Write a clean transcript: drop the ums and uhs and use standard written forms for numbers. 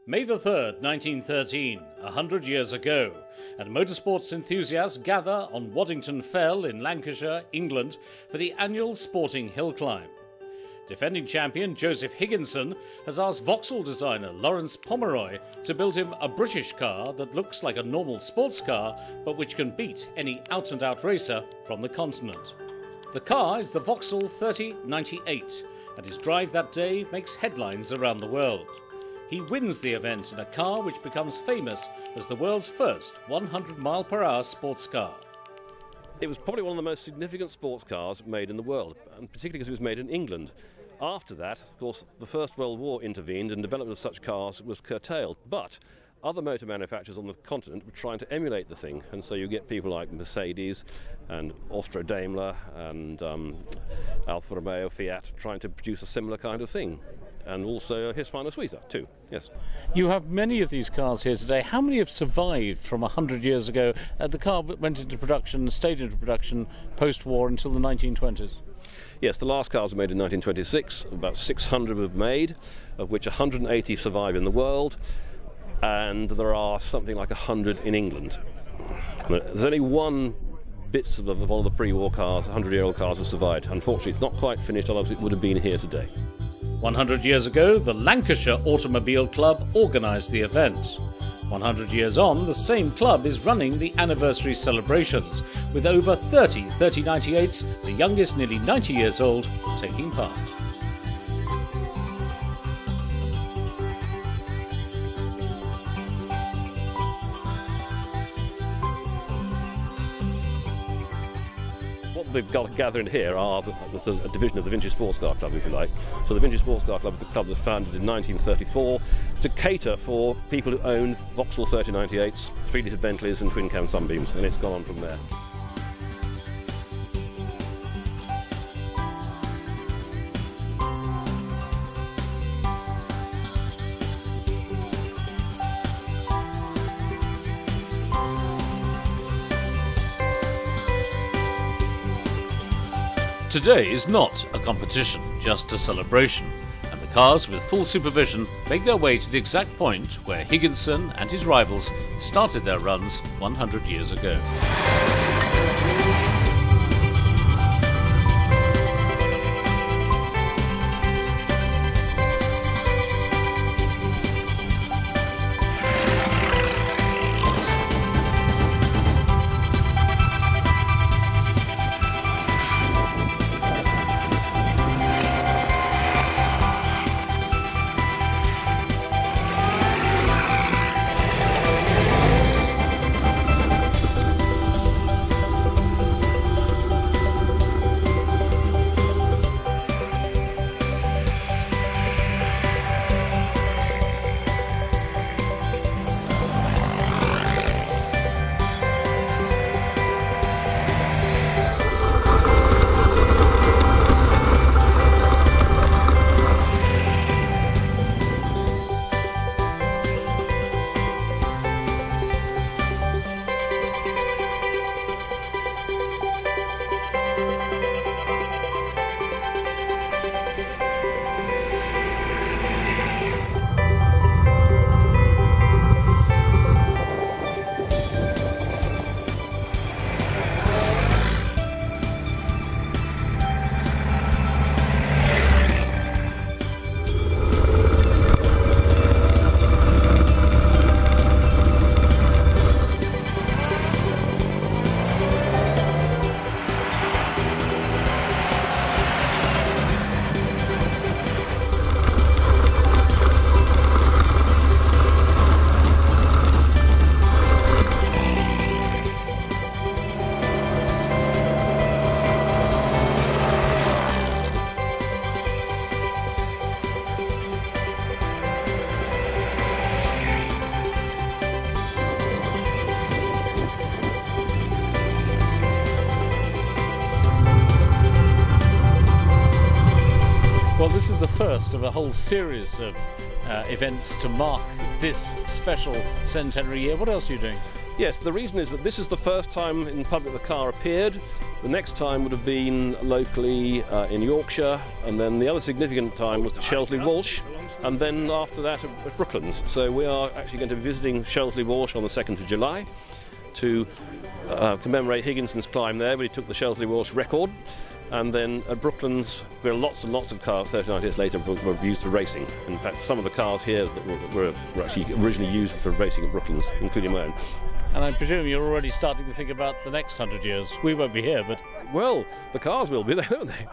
May the 3rd, 1913, 100 years ago, and motorsports enthusiasts gather on Waddington Fell in Lancashire, England, for the annual sporting hillclimb. Defending champion Joseph Higginson has asked Vauxhall designer Lawrence Pomeroy to build him a British car that looks like a normal sports car, but which can beat any out-and-out racer from the continent. The car is the Vauxhall 3098, and his drive that day makes headlines around the world. He wins the event in a car which becomes famous as the world's first 100-mile-per-hour sports car. It was probably one of the most significant sports cars made in the world, and particularly because it was made in England. After that, of course, the First World War intervened and development of such cars was curtailed, but other motor manufacturers on the continent were trying to emulate the thing, and so you get people like Mercedes and Austro-Daimler and Alfa Romeo, Fiat, trying to produce a similar kind of thing. And also Hispano-Suiza too, yes. You have many of these cars here today. How many have survived from 100 years ago? The car went into production, stayed into production post-war until the 1920s. Yes, the last cars were made in 1926. About 600 were made, of which 180 survive in the world, and there are something like 100 in England. There's only one bits of one of the pre-war cars, 100-year-old cars, have survived. Unfortunately, it's not quite finished, otherwise it would have been here today. 100 years ago, the Lancashire Automobile Club organised the event. 100 years on, the same club is running the anniversary celebrations, with over 30 3098s, the youngest nearly 90 years old, taking part. What we've got gathering here are a division of the Vintage Sports Car Club, if you like. So the Vintage Sports Car Club is a club that was founded in 1934 to cater for people who owned Vauxhall 3098s, 3-litre Bentleys and twin-cam Sunbeams, and it's gone on from there. Today is not a competition, just a celebration, and the cars with full supervision make their way to the exact point where Higginson and his rivals started their runs 100 years ago. Well, this is the first of a whole series of events to mark this special centenary year. What else are you doing? Yes, the reason is that this is the first time in public the car appeared. The next time would have been locally in Yorkshire, and then the other significant time was the Sheltley Walsh, and then after that at Brooklands. So we are actually going to be visiting Shelsley Walsh on the 2nd of July to commemorate Higginson's climb there, where he took the Shelsley Walsh record. And then at Brooklands, there are lots and lots of cars 39 years later were used for racing. In fact, some of the cars here that were actually originally used for racing at Brooklands, including my own. And I presume you're already starting to think about the next 100 years. We won't be here, but... Well, the cars will be there, won't they?